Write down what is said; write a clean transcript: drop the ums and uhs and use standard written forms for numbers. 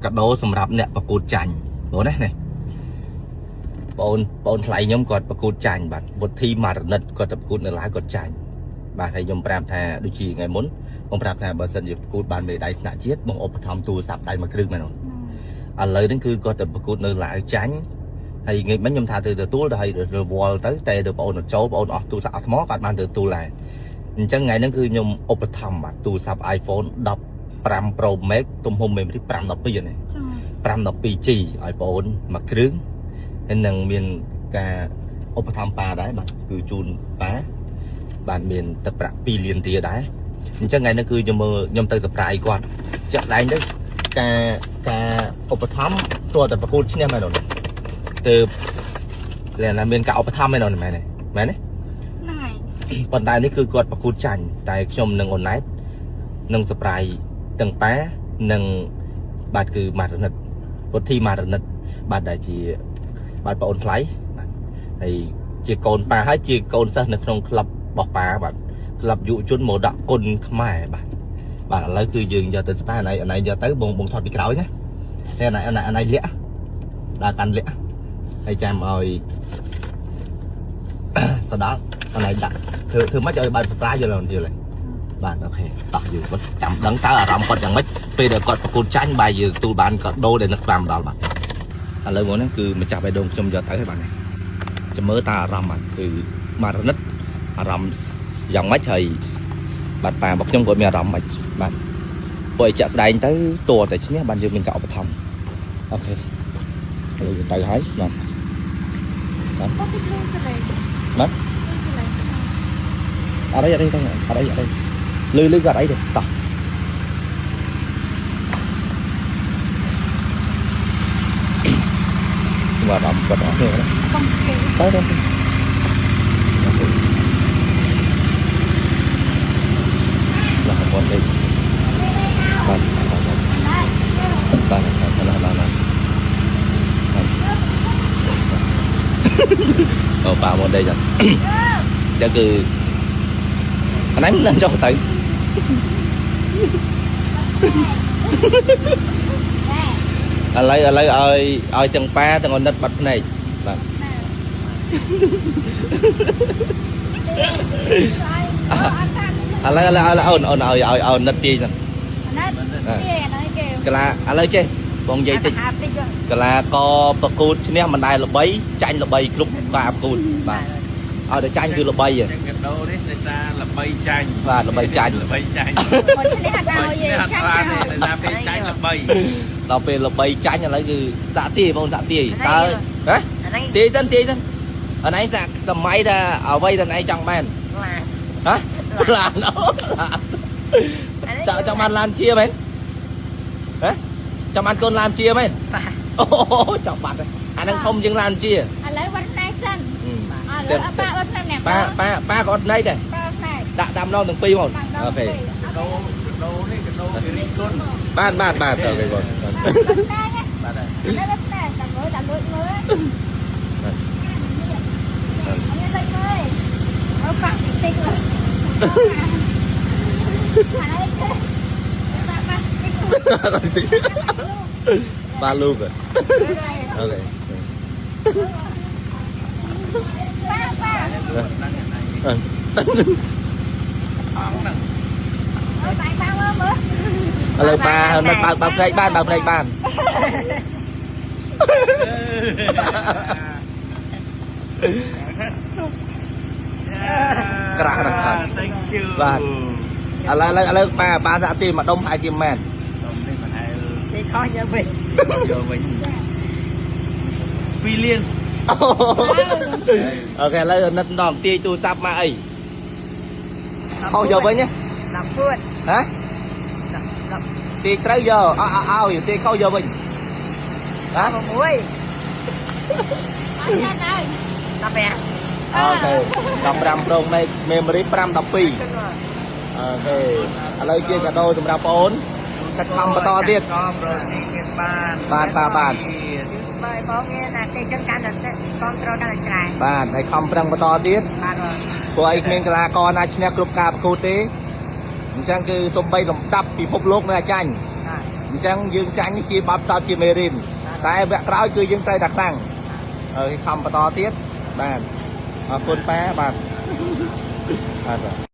កាដូសម្រាប់អ្នកប្រកួតចាញ់បងណានេះបងថ្លៃខ្ញុំគាត់ប្រកួតចាញ់បាទវុធីម៉ារណិតគាត់ទៅប្រកួតនៅឡាវគាត់ចាញ់បាទហើយខ្ញុំប្រាប់ថាដូចជាថ្ងៃមុនបងប្រាប់ថាបើសិនជាប្រកួតបានមេដាយថ្នាក់ជាតិបងឧបត្ថម្ភទូរស័ព្ទដៃមួយគ្រឿងមែនអត់ឥឡូវហ្នឹងគឺគាត់ទៅប្រកួតនៅឡាវចាញ់ហើយថ្ងៃមិញខ្ញុំថាទៅទទួលទៅហើយរវល់ទៅតែទៅបងអូនចូលបងអូនអស់ទូរស័ព្ទអស់ថ្មគាត់បានទៅទទួលដែរអញ្ចឹងថ្ងៃហ្នឹងគឺខ្ញុំឧបត្ថម្ភបាទទូរស័ព្ទ iPhone 15 Pro Max ទំហំ memory 512នេះ 512G ឲ្យបងអូនមួយគ្រឿងហើយនឹងមានការឧបត្ថម្ភប៉ាដែរបាទគឺជូនប៉ាបាទមានទឹកប្រាក់2លានរៀលដែរអញ្ចឹងថ្ងៃនេះគឺខ្ញុំទៅ surprise គាត់ចាក់ដែងទៅការឧបត្ថម្ភទោះតែប្រកួតឈ្នះមែនអត់ទៅលះមានការឧបត្ថម្ភមែនអត់មែនទេមែនទេប៉ុន្តែនេះគឺគាត់ប្រកួតចាញ់តែខ្ញុំនឹងអូនណែតនឹង surprise ទាំងប៉ានិងបាទគឺម៉ារណិតពុទ្ធីម៉ារណិតបាទដែលជាបាទបងអូនថ្លៃបាទហើយជាកូនប៉ាហើយជាកូនសិស្សនៅក្នុងក្លឹបរបស់ប៉ាបាទក្លឹបយុវជនមកដាក់គុណខ្មែរបាទឥឡូវគឺយើងយកទៅស្ប៉ាអណៃយកទៅបងថតពីក្រោយណាតែអណៃលាក់ដើរកាន់លាក់ហើយចាំឲ្យទៅដល់អណៃដាក់ធ្វើមិនឲ្យបាយប្រឡាយយល់ទេបាទអូខេតោះយើងគាត់ចាំដឹងតើអារម្មណ៍គាត់យ៉ាងម៉េចពេលដែលគាត់ប្រកួតចាញ់បាយយើងទូលបានក៏ដូរដែលនឹកតាមដល់បាទឥឡូវមកនេះគឺម្ចាស់បេះដូងខ្ញុំយកទៅហើយបាទនេះចាំមើលតើអារម្មណ៍បាទគឺម៉ារណិតអារម្មណ៍យ៉ាងម៉េចហើយបាទប៉ារបស់ខ្ញុំគាត់មានអារម្មណ៍ម៉េចបាទពួកឲ្យចាក់ស្ដែងទៅតួតែឈ្នះបានយើងមានការឧបត្ថម្ភអូខេឥឡូវយើងទៅហើយបាទបាទអត់អីទៅអត់អីលឺក៏អត់អីទេតោះបាទអត់គាត់អត់ទេទៅមកនេះបាទប៉ាមកđâyចាគឺអានេះមិនចង់ទៅឥឡូវឲ្យទាំងប៉ាទាំងអនិតបាត់ភ្នែកបាទឥឡូវអូនឲ្យអនិតទាយហ្នឹងកលាឥឡូវចេះបងនិយាយតិចកលាកប្រកួតឈ្នះមិនដែលល្បីចាញ់ល្បីគ្រប់ការប្រកួតបាទឲ្យតែចាញ់គឺល្បីហ៎កាដូនេះដោយសារល្បីចាញ់បាទល្បីចាញ់មកឈ្នះឲ្យចាញ់ដល់ពេលចាញ់ល្បីដល់ពេលល្បីចាញ់ឥឡូវគឺដាក់ទាយបងដាក់ទាយតើហ៎ទាយទៅអានេះសាក់សម័យថាអ្វីដែលឯងចង់បានហ៎ឡានចង់បានឡានជាមែនហ៎ចង់បានកូនឡានជាមែនអូចង់បាត់អានឹងធំជាងឡានជាឥឡូវបាត់ណែសិនឥឡូវប៉ាអត់ណែណែប៉ាក៏អត់ណែដែរដាក់ដាំដល់ទាំងពីរមកអូខេកាដូនេះកាដូរីគុណបាទអូខេបងបាទតាមមើលអត់លេខមើលអត់ប៉ាតិចលើបាទលោកអូខេឥឡូវប៉ាមិនបើកភ្នែកបានក្រក់ណាស់បាទឥឡូវប៉ាដាក់ទីមួយដុំហើយជាមែនដុំនេះមិនហែលទីខុសយកវិញ2លានអូខេឥឡូវនិតដងទាយទូរស័ព្ទមកអីខុសយកវិញណា10ពួតហ៎ទាយត្រូវយកឲ្យទាយខុសយកវិញហ៎6អត់ចាហើយ15អូខេ15 Pro Max memory 512អូខេឥឡូវជាកាដូសម្រាប់បងអូនកាត់ខំបន្តទៀតបាទបងមានតែចឹងកាន់តែគ្រប់ត្រូលកាន់តែច្រើនបាទហើយខំប្រឹងបន្តទៀតបាទព្រោះអីគ្មានកីឡាករណាឈ្នះគ្រប់ការប្រកួតទេអញ្ចឹងគឺសំបីលំដាប់ពិភពលោកនៅអាចារ្យប ចឹងយើងចាញ់ជាបាត់តជាមេរៀនតែវគ្គក្រោយគឺយើងត្រូវតែតាំងខំបន្តទៀតបាទអរគុណប៉ាបាទបាទ